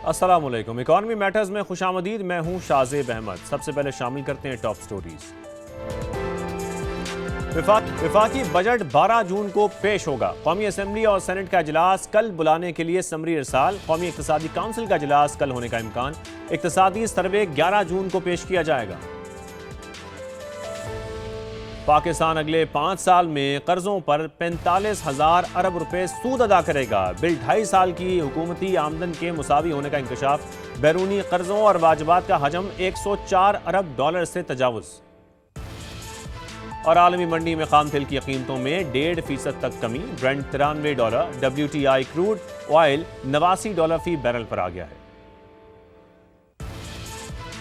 अस्सलामुअलैकुम। Economy matters में खुशामदीद। मैं हूं शाज़ेब अहमद। सबसे पहले शामिल करते हैं टॉप स्टोरीज। विफाकी बजट 12 जून को पेश होगा। कौमी असम्बली और सेनेट का इजलास कल बुलाने के लिए समरी इरसाल। कौमी इक्तिसादी काउंसिल का इजलास कल होने का इम्कान। इक्तिसादी सर्वे 11 जून को पेश किया जाएगा। पाकिस्तान अगले 5 साल में कर्जों पर 45,000 अरब रुपए सूद अदा करेगा। बिल 2.5 साल की हुकूमती आमदन के मुसावी होने का इंकशाफ। बैरूनी कर्जों और वाजबात का हजम 104 अरब डॉलर से तजावुज। और आलमी मंडी में खाम तेल की कीमतों में 1.5% तक कमी। ब्रेंट $93, WTI क्रूड ऑयल $89 फी बैरल पर आ गया है।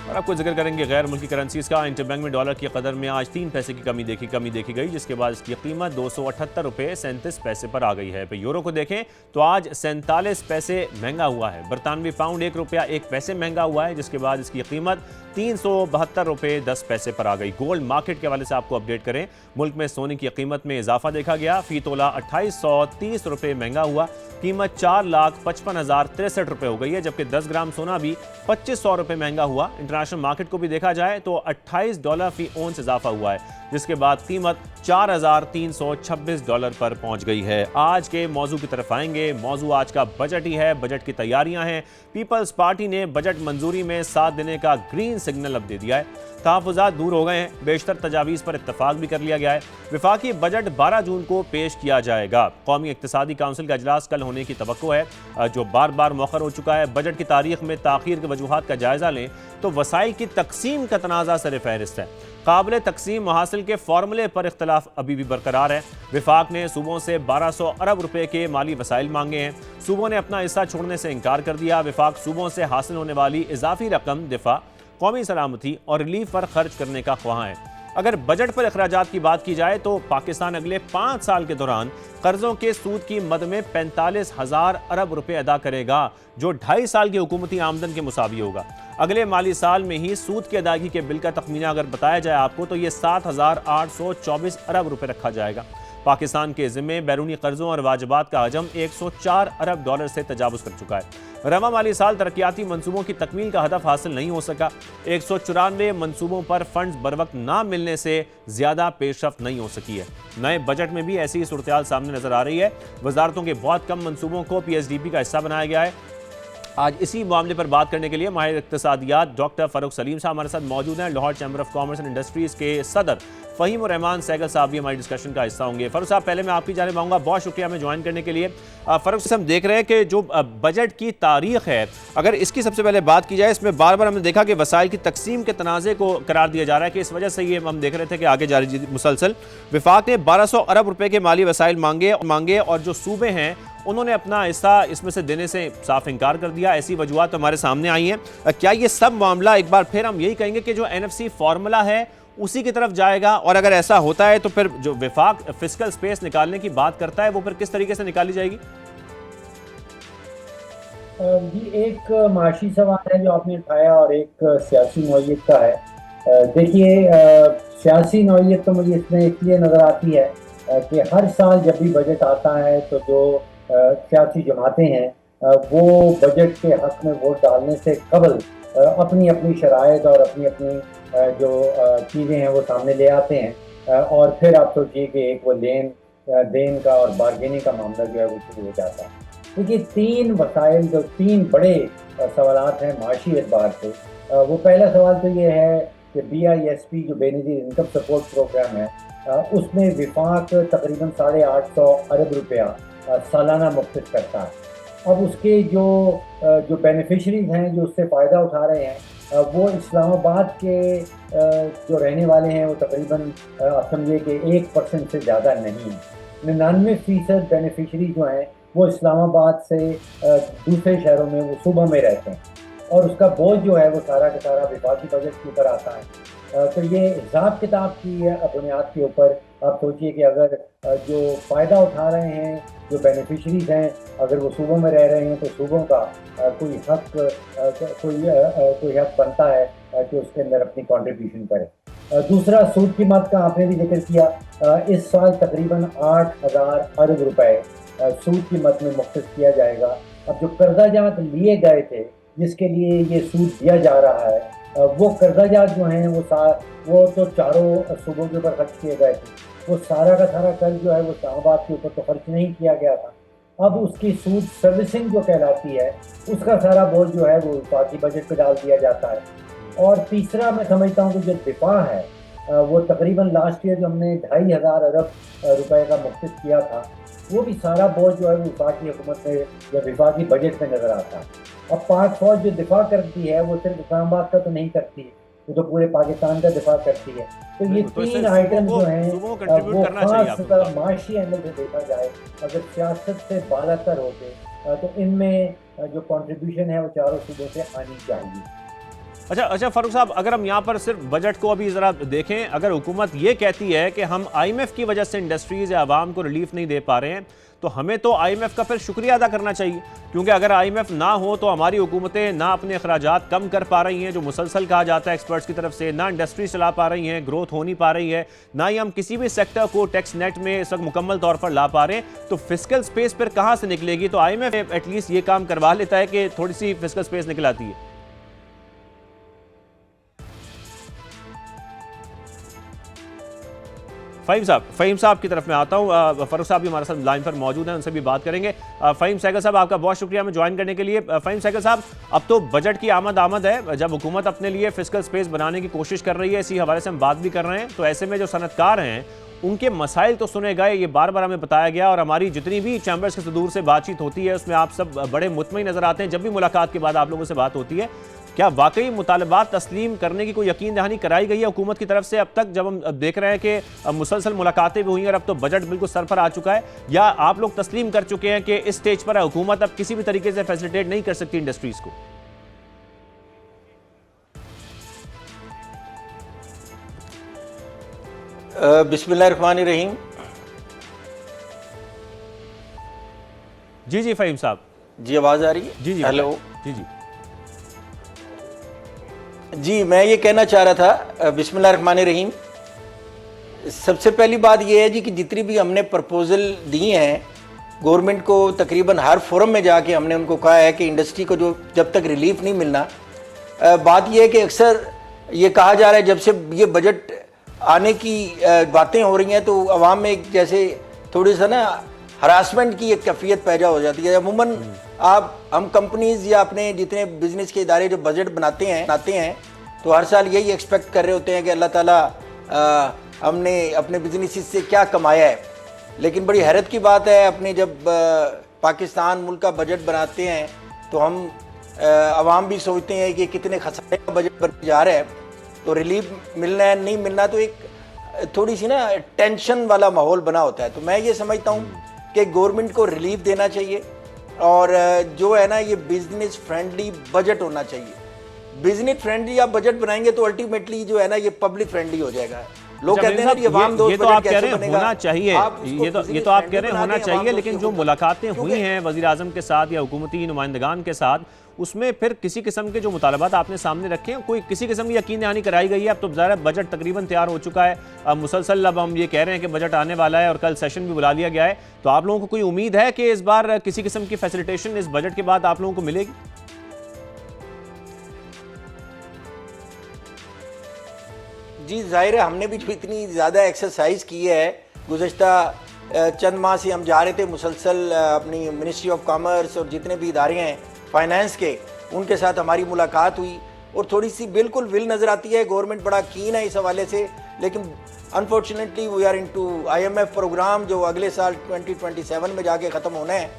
और आपको जिक्र करेंगे गैर मुल्की करेंसीज का। इंटरबैंक में डॉलर की कदर में आज 3 पैसे की कमी देखी गई, जिसके बाद इसकी कीमत 278 रुपये 37 पैसे पर आ गई है। यूरो को देखें तो आज 47 पैसे महंगा हुआ है। बरतानवी पाउंड 1 रुपया 1 पैसे महंगा हुआ है, जिसके बाद इसकी कीमत 372 रुपये 10 पैसे पर आ गई। गोल्ड मार्केट के हवाले से आपको अपडेट करें। मुल्क में सोने की कीमत में इजाफा देखा गया। फी तोला 2830 रुपये महंगा हुआ। कीमत 4,55,063 रुपये हो गई है, जबकि 10 ग्राम सोना भी 2500 रुपये महंगा हुआ। इंटरनेशनल मार्केट को भी देखा जाए तो $28 फी ओंस इजाफा हुआ है, जिसके बाद कीमत $4,326 पर पहुंच गई है। आज के मौजू की तरफ आएंगे। मौजू आज का बजट ही है। बजट की तैयारियां हैं। पीपल्स पार्टी ने बजट मंजूरी में साथ देने का ग्रीन सिग्नल अब दे दिया है। तहफ़्फ़ुज़ात दूर हो गए हैं। बेशतर तजावीज़ पर इत्तफाक भी कर लिया गया है। विफाकी बजट 12 जून को पेश किया जाएगा। कौमी इक्तिसादी काउंसिल का इजलास कल होने की तवक्को है, जो बार बार मौखर हो चुका है। बजट की तारीख में ताख़ीर के वजूहात का जायजा लें तो वसाइल की तकसीम का तनाज़ा सर फहरिस्त है। काबिल तकसीम मुहासिल के फार्मूले पर इख्तलाफ अभी भी बरकरार है। विफाक ने सूबों से 1200 अरब रुपए के माली वसाइल मांगे हैं। सूबों ने अपना हिस्सा छोड़ने से इनकार कर दिया। विफाक सूबों से हासिल होने वाली इजाफी रकम दिफा, कौमी सलामती और रिलीफ पर खर्च करने का ख्वाह है। अगर बजट पर अखराजात की बात की जाए तो पाकिस्तान अगले 5 साल के दौरान कर्जों के सूद की मद में 45,000 अरब रुपए अदा करेगा, जो 2.5 साल की हुकूमती आमदन के मुसावी होगा। अगले माली साल में ही सूद की अदायगी के बिल का तखमीना अगर बताया जाए आपको तो ये 7,824 अरब रुपए रखा जाएगा। पाकिस्तान के जिम्मे बैरूनी कर्जों और वाजबात का हजम 104 अरब डॉलर से तजावुज कर चुका है। रवा माली साल तरक्याती मंसूबों की तकमील का हदफ हासिल नहीं हो सका। 194 मंसूबों पर फंड्स बरवक्त ना मिलने से ज्यादा पेशरफ्त नहीं हो सकी है। नए बजट में भी ऐसी ही सूरत सामने नजर आ रही है। वजारतों के बहुत कम मंसूबों को PSDP का हिस्सा बनाया गया है। आज इसी मामले पर बात करने के लिए माहिर इक्तिसादियात डॉक्टर फ़ारूक सलीम साहब हमारे साथ मौजूद हैं। Lahore chamber of commerce and industries के सदर फ़हीम उर रहमान सहगल साहब भी हमारी डिस्कशन का हिस्सा होंगे। फ़ारूक साहब, पहले मैं आपकी जानिब आऊँगा। बहुत शुक्रिया हमें ज्वाइन करने के लिए। फ़ारूक साहब, हम देख रहे हैं कि जो बजट की तारीख है, अगर इसकी सबसे पहले बात की जाए, इसमें बार बार हमने देखा कि वसाइल की तकसीम के तनाज़े को करार दिया जा रहा है कि इस वजह से ये हम देख रहे थे कि आगे जारी मुसलसल विफाक ने 1200 अरब रुपए के माली वसाइल मांगे और जो सूबे हैं उन्होंने अपना हिस्सा इसमें से देने से साफ इनकार कर दिया। ऐसी वजूहत हमारे सामने आई हैं। क्या ये सब मामला एक बार फिर हम यही कहेंगे कि जो NFC फार्मूला है उसी की तरफ जाएगा, और अगर ऐसा होता है तो फिर जो विफाक फिस्कल स्पेस निकालने की बात करता है वो फिर किस तरीके से निकाली जाएगी? ये एक माशी सवाल है जो आपने उठाया और एक सियासी नौयत का है। देखिए, सियासी नौयत तो मुझे इसमें इसलिए नज़र आती है कि हर साल जब भी बजट आता है तो जो सियासी जमातें हैं वो बजट के हक में वोट डालने से कबल अपनी अपनी शराइत और अपनी अपनी जो चीज़ें हैं वो सामने ले आते हैं, और फिर आप सोचिए कि एक वो लेन देन का और बार्गेनिंग का मामला जो है वो शुरू हो जाता है। देखिए, 3 वसाइल, जो 3 बड़े सवालात हैं माशी एतबार से। वो पहला सवाल तो ये है कि BISP जो बेनज़ीर इनकम सपोर्ट प्रोग्राम है, उसमें विफाक तकरीबन 850 अरब रुपया सालाना मुख्तस करता है। अब उसके जो बेनिफिशरीज हैं जो उससे फ़ायदा उठा रहे हैं, वो इस्लामाबाद के जो रहने वाले हैं वो तकरीबन आप समझिए कि 1% से ज़्यादा नहीं है। 99% बेनिफिशरी जो हैं वो इस्लामाबाद से दूसरे शहरों में, वो सूबों में रहते हैं, और उसका बोझ जो है वो सारा का सारा विफाकी बजट के ऊपर आता है। तो ये हिसाब किताब की बुनियाद के ऊपर आप सोचिए कि अगर जो फ़ायदा उठा रहे हैं, जो बेनिफिशरीज हैं, अगर वो सूबों में रह रहे हैं तो सूबों का कोई हक बनता है कि उसके अंदर अपनी कंट्रीब्यूशन करे। दूसरा, सूद की मद का आपने भी जिक्र किया। इस साल तकरीबन 8,000 अरब रुपए सूद की मद में मुख्तस किया जाएगा। अब जो कर्जा जात लिए गए थे जिसके लिए ये सूद दिया जा रहा है, वो कर्जाजात जो हैं वो तो चारों सूबों के ऊपर खर्च किए गए थे। वो सारा का सारा कर्ज जो है वो इस्लामाबाद के ऊपर तो खर्च नहीं किया गया था। अब उसकी सूद सर्विसिंग जो कहलाती है, उसका सारा बोझ जो है वो वफाकी बजट पे डाल दिया जाता है। और तीसरा मैं समझता हूँ कि जो दिफा है, वो तकरीबन लास्ट ईयर जो हमने 2,500 अरब रुपए का मुख्तिस किया था, वो भी सारा बोझ जो है वो वफाकी हुकूमत में या वफाकी बजट में नजर आता है। अब पाक फौज जो दिफा करती है वो सिर्फ इस्लामाबाद का तो नहीं करती है, वो तो पूरे पाकिस्तान का दिफा करती है। तो ये बिल्कुल, तो इससे तीन आइटम जो हैं सूबों को कंट्रीब्यूट वो करना चाहिए खास आपको। माशी एंगल से देखा जाए, अगर सियासत से बालातर होके, तो इनमें जो कंट्रीब्यूशन है वो चारों सूबों से आनी चाहिए। अच्छा फारूक साहब, अगर हम यहाँ पर सिर्फ बजट को अभी जरा देखें, अगर हुकूमत ये कहती है कि हम आईएमएफ की वजह से इंडस्ट्रीज या आवाम को रिलीफ नहीं दे पा रहे हैं, तो हमें तो आईएमएफ का फिर शुक्रिया अदा करना चाहिए, क्योंकि अगर आईएमएफ ना हो तो हमारी हुकूमतें ना अपने अखराजात कम कर पा रही हैं, जो मुसलसल कहा जाता है एक्सपर्ट्स की तरफ से, ना इंडस्ट्री चला पा रही हैं, ग्रोथ हो नहीं पा रही है, ना ही हम किसी भी सेक्टर को टैक्स नेट में इस वक्त मुकम्मल तौर पर ला पा रहे हैं, तो फिस्कल स्पेस फिर कहाँ से निकलेगी? तो आईएमएफ एटलीस्ट ये काम करवा लेता है कि थोड़ी सी फिस्कल स्पेस निकल आती है। फ़हीम साहब की तरफ मैं आता हूँ। फ़ारूक साहब भी हमारे साथ लाइन पर मौजूद हैं, उनसे भी बात करेंगे। फ़हीम सहगल साहब, आपका बहुत शुक्रिया हमें ज्वाइन करने के लिए। फ़हीम सहगल साहब, अब तो बजट की आमद है, जब हुकूमत अपने लिए फिस्कल स्पेस बनाने की कोशिश कर रही है, इसी हवाले से हम बात भी कर रहे हैं, तो ऐसे में जो सनतकार हैं उनके मसाइल तो सुने गए, ये बार बार हमें बताया गया, और हमारी जितनी भी चैम्बर्स के सदूर से बातचीत होती है उसमें आप सब बड़े मुतमईन नजर आते हैं जब भी मुलाकात के बाद आप लोगों से बात होती है। क्या वाकई मुतालबात तस्लीम करने की कोई यकीन दहानी कराई गई है हुकूमत की तरफ से अब तक, जब हम देख रहे हैं कि मुसलसल मुलाकातें भी हुई हैं और अब तो बजट बिल्कुल सर पर आ चुका है, या आप लोग तस्लीम कर चुके हैं कि इस स्टेज पर हुकूमत अब किसी भी तरीके से फैसिलिटेट नहीं कर सकती इंडस्ट्रीज को? बिस्मिल्लाहिर्रहमानिर्रहीम। जी फ़हीम साहब। जी, आवाज़ आ रही है? जी हेलो। जी। जी, मैं ये कहना चाह रहा था, बिस्मिल्लाहिर्रहमानिर्रहीम। सबसे पहली बात ये है जी कि जितनी भी हमने प्रपोजल दी हैं गवर्नमेंट को, तकरीबन हर फोरम में जाके हमने उनको कहा है कि इंडस्ट्री को जो जब तक रिलीफ नहीं मिलना, बात ये है कि अक्सर ये कहा जा रहा है जब से ये बजट आने की बातें हो रही हैं तो अवाम में एक जैसे थोड़ी सा ना हरासमेंट की एक कैफियत पैदा हो जाती है। अमूमन हम कंपनीज या अपने जितने बिजनेस के इदारे जो बजट बनाते हैं तो हर साल यही एक्सपेक्ट कर रहे होते हैं कि अल्लाह ताला हमने अपने बिजनेस से क्या कमाया है। लेकिन बड़ी हैरत की बात है, अपने जब पाकिस्तान मुल्क का बजट बनाते हैं तो हम अवाम भी सोचते हैं कि कितने खसारे का बजट बन जा रहा है, तो रिलीफ मिलना है नहीं मिलना तो एक थोड़ी सी ना टेंशन वाला माहौल बना होता है। तो मैं ये समझता हूँ कि गवर्नमेंट को रिलीफ देना चाहिए, और जो है ना ये बिजनेस फ्रेंडली बजट होना चाहिए। बिजनेस फ्रेंडली आप बजट बनाएंगे तो अल्टीमेटली जो है ना ये पब्लिक फ्रेंडली हो जाएगा। लोग कहते हैं ना ये आवाम दोस्त ये तो आप कह रहे हैं होना चाहिए, ये तो आप कह रहे हैं होना चाहिए, लेकिन जो मुलाकातें हुई हैं वज़ीर आज़म के साथ या हुकूमती नुमाइंदगान के साथ, उसमें फिर किसी किस्म के जो मुतालबात आपने सामने रखे हैं, कोई किसी किस्म की यकीन दहानी कराई गई है? अब तो ज़ाहिर है बजट तकरीबन तैयार हो चुका है, अब मुसलसल अब हम ये कह रहे हैं कि बजट आने वाला है और कल सेशन भी बुला लिया गया है, तो आप लोगों को कोई उम्मीद है कि इस बार किसी किस्म की फैसिलिटेशन इस बजट के बाद आप लोगों को मिलेगी? जी, जाहिर है हमने भी जो इतनी ज़्यादा एक्सरसाइज की है गुज़श्ता चंद माह से, हम जा रहे थे मुसलसल अपनी मिनिस्ट्री ऑफ कॉमर्स और जितने भी इदारे हैं फाइनेंस के, उनके साथ हमारी मुलाकात हुई और थोड़ी सी बिल्कुल विल नज़र आती है। गवर्नमेंट बड़ा कीन है इस हवाले से, लेकिन unfortunately we are into IMF program जो अगले साल 2027 में जाके ख़त्म होना है।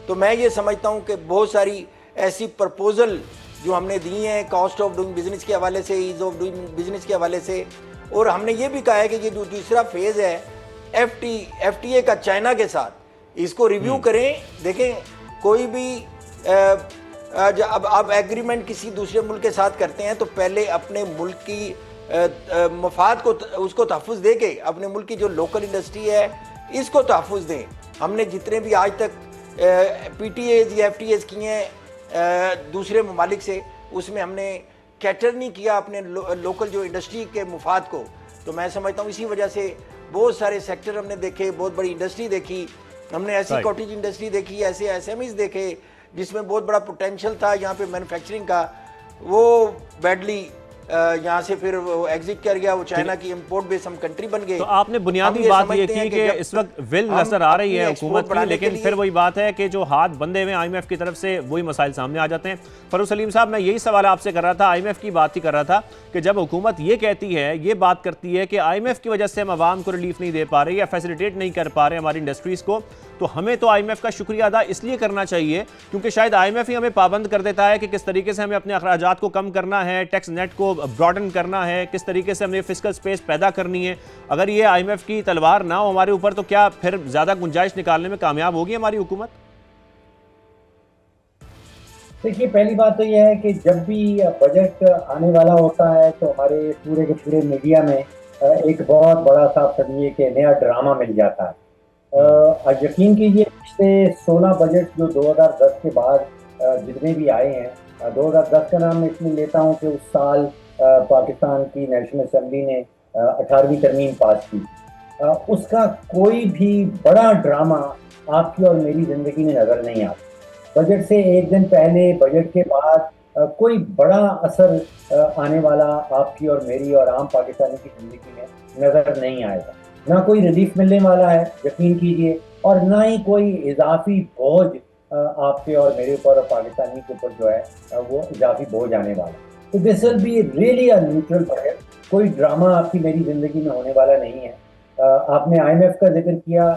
तो मैं ये समझता हूँ कि बहुत सारी ऐसी प्रपोजल जो हमने दी हैं कॉस्ट ऑफ डूइंग बिजनेस के हवाले से, ईज ऑफ डूइंग बिजनेस के हवाले से, और हमने ये भी कहा है कि ये जो दूसरा फेज़ है FTA का चाइना के साथ, इसको रिव्यू करें। देखें, कोई भी अब आप एग्रीमेंट किसी दूसरे मुल्क के साथ करते हैं तो पहले अपने मुल्क की मफाद को उसको तहफ़्फ़ुज़ दे के अपने मुल्क की जो लोकल इंडस्ट्री है इसको तहफ़्फ़ुज़ दें। हमने जितने भी आज तक PTAs या FTAs किए हैं दूसरे ममालिक से, उसमें हमने कैटर नहीं किया अपने लोकल जो इंडस्ट्री के मुफाद को। तो मैं समझता हूँ इसी वजह से बहुत सारे सेक्टर हमने देखे, बहुत बड़ी इंडस्ट्री देखी हमने, ऐसी कॉटेज इंडस्ट्री देखी, ऐसे SMEs देखे जिसमें बहुत बड़ा पोटेंशियल था यहाँ पे मैन्युफैक्चरिंग का, वो बैडली यहाँ से फिर वो एग्जिट कर गया, वो चाइना की इंपोर्ट बेस्ड हम कंट्री बन गए। तो आपने बुनियादी बात ये की कि इस वक्त विल नजर आ रही है हुकूमत की, लेकिन फिर वही बात है कि जो हाथ बंधे हुए आईएमएफ की तरफ से वही मसाइल सामने आ जाते हैं। फरूख सलीम साहब, मैं यही सवाल आपसे कर रहा था, आईएमएफ की बात ही कर रहा था कि जब हुकूमत ये कहती है, ये बात करती है कि आईएमएफ की वजह से हम आवाम को रिलीफ नहीं दे पा रहे या फैसिलिटेट नहीं कर पा रहे हमारी इंडस्ट्रीज को, तो हमें तो आईएमएफ का शुक्रिया अदा इसलिए करना चाहिए क्योंकि शायद आईएमएफ ही हमें पाबंद कर देता है कि किस तरीके से हमें अपने अखराजात को कम करना है, टैक्स नेट को ब्रॉडन करना है, किस तरीके से हमें फिस्कल स्पेस पैदा करनी है। अगर ये आईएमएफ की तलवार ना हो हमारे ऊपर, तो क्या फिर ज्यादा गुंजाइश निकालने में कामयाब होगी हमारी हुकूमत? देखिए, पहली बात तो यह है कि जब भी बजट आने वाला होता है तो हमारे पूरे के पूरे मीडिया में एक बहुत बड़ा सा समझिए कि नया ड्रामा मिल जाता है। यकीन कीजिए, पिछले 16 बजट जो 2010 के बाद जितने भी आए हैं, 2010 का नाम मैं इसलिए लेता हूं कि उस साल पाकिस्तान की नेशनल असेंबली ने 18वीं तरमीम पास की। उसका कोई भी बड़ा ड्रामा आपकी और मेरी जिंदगी में नजर नहीं आता। बजट से एक दिन पहले, बजट के बाद कोई बड़ा असर आने वाला आपकी और मेरी और आम पाकिस्तानी की जिंदगी में नजर नहीं आएगा। ना कोई रिलीफ मिलने वाला है, यकीन कीजिए, और ना ही कोई इजाफी बोझ आपके और मेरे ऊपर और पाकिस्तानी के ऊपर जो है वो इजाफी बोझ आने वाला। तो this will be really a neutral budget. कोई ड्रामा आपकी मेरी जिंदगी में होने वाला नहीं है। आपने आईएमएफ का जिक्र किया।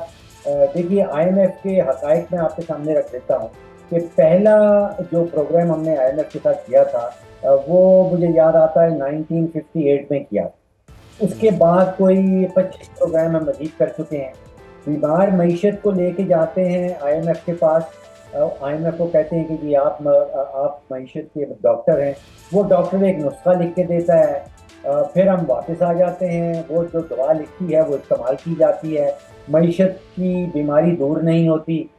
देखिए, आईएमएफ के हकायक मैं आपके सामने रख देता हूँ कि पहला जो प्रोग्राम हमने आईएमएफ के साथ किया था वो मुझे याद आता है 1958 में किया। उसके बाद कोई 25 प्रोग्राम हम मजीद कर चुके हैं। बीमार मईशत को लेके जाते हैं आईएमएफ के पास। आईएमएफ को कहते हैं कि जी आप मईशत के डॉक्टर हैं। वो डॉक्टर एक नुस्खा लिख के देता है, फिर हम वापस आ जाते हैं। वो जो दवा लिखी है वो इस्तेमाल की जाती है, मईशत की बीमारी दूर नहीं होती।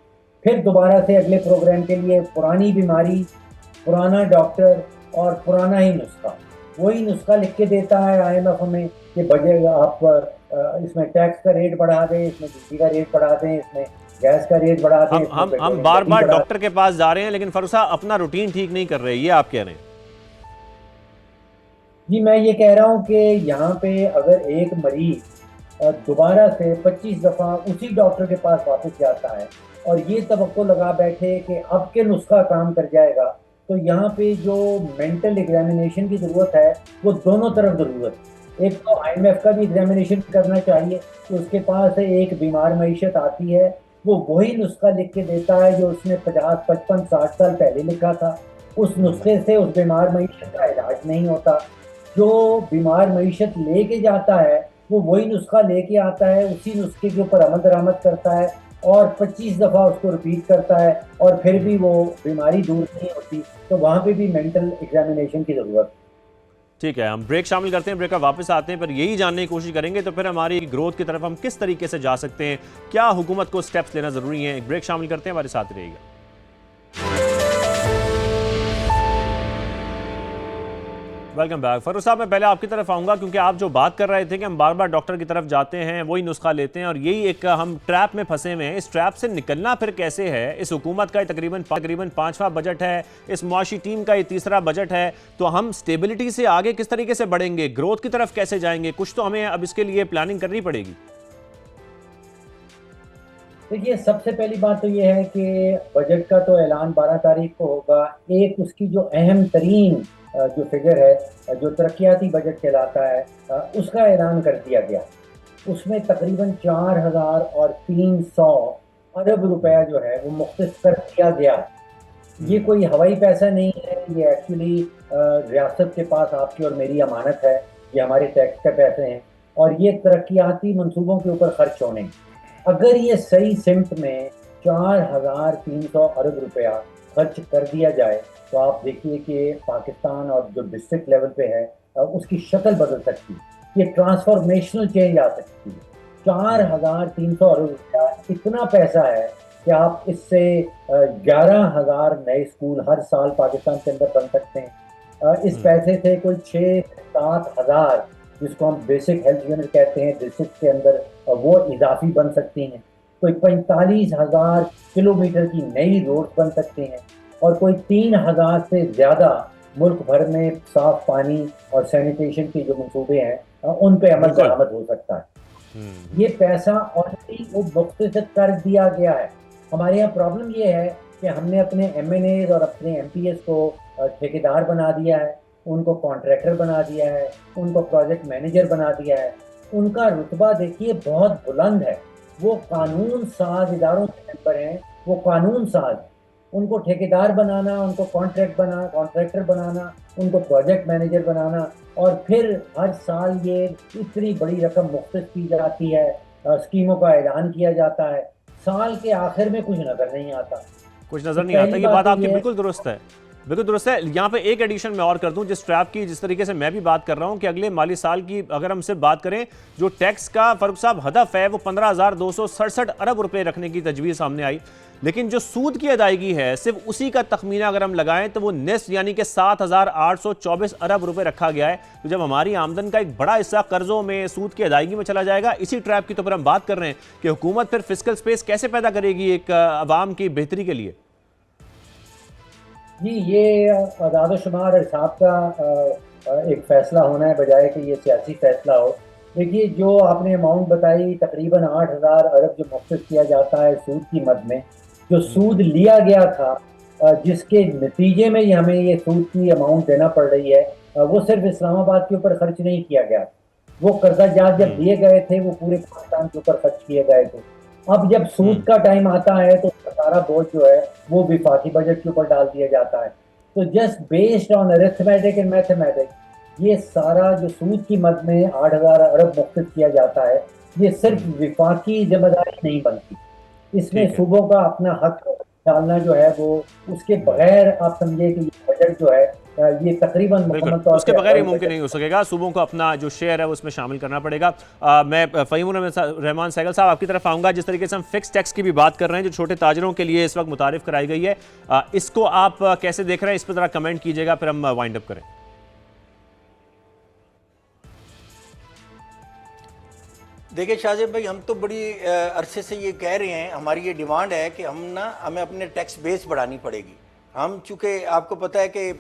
फिर दोबारा से अगले प्रोग्राम के लिए पुरानी बीमारी, पुराना डॉक्टर और पुराना ही नुस्खा, वही नुस्खा लिख के देता है आईएमएफ हमें कि बजट आप इसमें टैक्स का रेट बढ़ा दें, इसमें बिजली का रेट बढ़ा दें, इसमें गैस का रेट बढ़ा दें। हम बार बार डॉक्टर के पास जा रहे हैं, लेकिन फरूख साहब अपना रूटीन ठीक नहीं कर रहे, ये आप कह रहे हैं? जी, मैं ये कह रहा हूँ कि यहाँ पे अगर एक मरीज दोबारा से 25 दफा उसी डॉक्टर के पास वापस जाता है और ये तवक्को लगा बैठे कि अब के नुस्खा काम कर जाएगा, तो यहाँ पे जो मेंटल एग्जामिनेशन की ज़रूरत है वो दोनों तरफ ज़रूरत है। एक तो आईएमएफ का भी एग्जामिनेशन करना चाहिए कि उसके पास एक बीमार मईशत आती है, वो वही नुस्खा लिख के देता है जो उसने 50, 55, 60 साल पहले लिखा था। उस नुस्खे से उस बीमार मईशत का इलाज नहीं होता। जो बीमार मईशत लेके जाता है वो वही नुस्खा लेके आता है, उसी नुस्खे के ऊपर अमल दरामद करता है और 25 दफ़ा उसको रिपीट करता है और फिर भी वो बीमारी दूर नहीं होती। तो वहाँ पे भी मेंटल एग्जामिनेशन की ज़रूरत है। ठीक है, हम ब्रेक शामिल करते हैं, ब्रेक का वापस आते हैं, पर यही जानने की कोशिश करेंगे तो फिर हमारी ग्रोथ की तरफ हम किस तरीके से जा सकते हैं, क्या हुकूमत को स्टेप्स लेना ज़रूरी है। एक ब्रेक शामिल करते हैं, हमारे साथ रहिएगा। Welcome back. फरूख साहब, मैं पहले आपकी तरफ आऊंगा क्योंकि आप जो बात कर रहे थे कि हम बार बार डॉक्टर की तरफ जाते हैं, वही नुस्खा लेते हैं और यही एक हम ट्रैप में फंसे हुए हैं। इस ट्रैप से निकलना फिर कैसे है? इस हुकूमत का तकरीबन 5वां बजट है, इस मुआशी टीम का ये 3रा बजट है, तो हम स्टेबिलिटी से आगे किस तरीके से बढ़ेंगे, ग्रोथ की तरफ कैसे जाएंगे? कुछ तो हमें अब इसके लिए प्लानिंग करनी पड़ेगी। देखिए, सबसे पहली बात तो ये है कि बजट का तो ऐलान 12 तारीख को होगा। एक उसकी जो अहम तरीन जो फिगर है, जो तरक्याती बजट कहलाता है, उसका ऐलान कर दिया गया। उसमें तकरीबन 4,300 अरब रुपया जो है वो मुख्तस कर दिया गया। ये कोई हवाई पैसा नहीं है, ये एक्चुअली रियासत के पास आपकी और मेरी अमानत है। ये हमारे टैक्स के पैसे हैं और ये तरक्याती मंसूबों के ऊपर खर्च होने। अगर ये सही सिमत में 4,300 अरब रुपया खर्च कर दिया जाए तो आप देखिए कि पाकिस्तान और जो डिस्ट्रिक्ट लेवल पे है उसकी शक्ल बदल सकती है। ये ट्रांसफॉर्मेशनल चेंज आ सकती है। 4,300 अरब रुपया इतना पैसा है कि आप इससे 11,000 नए स्कूल हर साल पाकिस्तान के अंदर बन सकते हैं। इस पैसे से कोई 6-7 हज़ार, जिसको हम बेसिक हेल्थ यूनिट कहते हैं, डिस्ट्रिक्ट के अंदर वो इजाफी बन सकती हैं। कोई 45,000 किलोमीटर की नई रोड बन सकते हैं। और कोई 3,000 से ज़्यादा मुल्क भर में साफ पानी और सैनिटेशन के जो मंसूबे हैं उन पे अमल बिल्कुल। दरामद हो सकता है। ये पैसा ऑलरेडी वो मुख्तसर कर दिया गया है। हमारे यहाँ प्रॉब्लम ये है कि हमने अपने एमएनएज और अपने एमपीएस को ठेकेदार बना दिया है, उनको कॉन्ट्रैक्टर बना दिया है, उनको प्रोजेक्ट मैनेजर बना दिया है। उनका रुतबा देखिए बहुत बुलंद है, वो कानून साज इदारों के मेंबर हैं, वो कानून साज। उनको ठेकेदार बनाना, उनको कॉन्ट्रैक्टर बनाना, उनको प्रोजेक्ट मैनेजर बनाना और फिर हर साल ये इतनी बड़ी रकम मुख्तस की जाती है, स्कीमों का ऐलान किया जाता है, साल के आखिर में कुछ नजर नहीं आता। कुछ तो नजर नहीं आता। पहली ये बात तो आपकी ये बिल्कुल दुरुस्त है, बिल्कुल दुरुस्त है। यहाँ पे एक एडिशन मैं और कर दूं, जिस ट्रैप की जिस तरीके से मैं भी बात कर रहा हूं कि अगले माली साल की अगर हम सिर्फ बात करें, जो टैक्स का फारूक साहब हदफ है वो 15,267 अरब रुपए रखने की तजवीज़ सामने आई, लेकिन जो सूद की अदायगी है सिर्फ उसी का तखमीना अगर हम लगाएं तो वो निस्फ यानी कि 7,824 अरब रुपए रखा गया है। तो जब हमारी आमदन का एक बड़ा हिस्सा कर्जों में, सूद की अदायगी में चला जाएगा, इसी ट्रैप की तो फिर हम बात कर रहे हैं कि हुकूमत फिर फिस्कल स्पेस कैसे पैदा करेगी एक आवाम की बेहतरी के लिए। जी, ये आज़ाद शुमार और हिसाब का एक फ़ैसला होना है, बजाय कि ये सियासी फ़ैसला हो। देखिए, जो आपने अमाउंट बताई तकरीबन 8,000 अरब जो मुख्तस किया जाता है सूद की मद में, जो सूद लिया गया था, जिसके नतीजे में हमें ये सूद की अमाउंट देना पड़ रही है, वो सिर्फ इस्लामाबाद के ऊपर खर्च नहीं किया गया। वो कर्जा जात जब दिए गए थे वो पूरे पाकिस्तान के ऊपर खर्च किए गए थे। अब जब सूद का टाइम आता है तो सारा बोझ जो है वो विफाकी बजट के ऊपर डाल दिया जाता है। तो just based on arithmetic and mathematics ये सारा जो सूद की मद में 8,000 अरब मुख्तस किया जाता है, ये सिर्फ विफाकी जिम्मेदारी नहीं बनती, इसमें सूबों का अपना हक डालना जो है वो उसके बगैर आप समझे कि ये बजट जो है ये तकरीबन मुकम्मल तौर उसके पे बगैर ये मुमकिन नहीं हो सकेगा। सूबों को अपना जो शेयर है वो उसमें शामिल करना पड़ेगा। मैं फ़हीमुर रहमान सहगल साहब आपकी तरफ आऊँगा। जिस तरीके से हम फिक्स टैक्स की भी बात कर रहे हैं जो छोटे ताजरों के लिए इस वक्त मुतारिफ कराई गई है, इसको आप कैसे देख रहे हैं, इस पर ज़रा कमेंट कीजिएगा, फिर हम वाइंड अप करें। देखिए शाहजेब भाई, हम तो बड़ी अरसे से ये कह रहे हैं, हमारी ये डिमांड है कि हमें अपने टैक्स बेस बढ़ानी पड़ेगी। हम चूँकि आपको पता है कि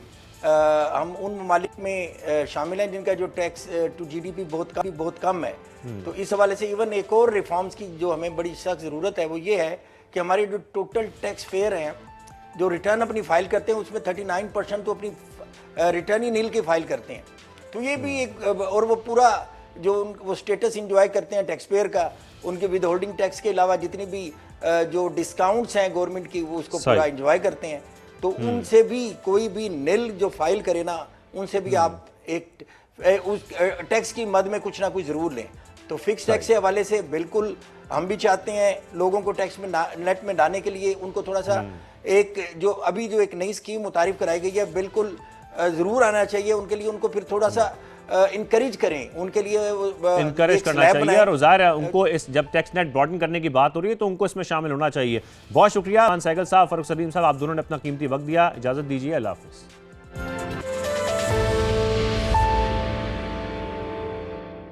हम उन ममालिक में शामिल हैं जिनका जो टैक्स टू जीडीपी बहुत कम है। तो इस हवाले से इवन एक और रिफॉर्म्स की जो हमें बड़ी सख्त ज़रूरत है वो ये है कि हमारे जो टोटल टैक्स फेयर हैं, जो रिटर्न अपनी फाइल करते हैं उसमें 39% तो अपनी रिटर्न ही नील की फाइल करते हैं। तो ये भी एक, और वो पूरा जो वो स्टेटस इंजॉय करते हैं टैक्स पेयर का, उनके विद होल्डिंग टैक्स के अलावा जितनी भी जो डिस्काउंट्स हैं गवर्नमेंट की वो उसको पूरा इंजॉय करते हैं। तो उनसे भी कोई भी नील जो फाइल करे ना, उनसे भी आप एक उस टैक्स की मद में कुछ ना कुछ ज़रूर लें। तो फिक्स टैक्स के हवाले से बिल्कुल हम भी चाहते हैं लोगों को टैक्स में नेट में डालने के लिए उनको थोड़ा सा एक जो अभी जो एक नई स्कीम मुतारिफ कराई गई है बिल्कुल ज़रूर आना चाहिए उनके लिए। उनको फिर थोड़ा सा इनकरेज करें, उनके लिए इनकरेज करना चाहिए। और ज़ाहिर है उनको इस जब टैक्स नेट ब्रॉडन करने की बात हो रही है तो उनको इसमें शामिल होना चाहिए। बहुत शुक्रिया सहगल साहब, फारूक सलीम साहब, आप दोनों ने अपना कीमती वक्त दिया। इजाज़त दीजिए, अल्लाह हाफ़िज़।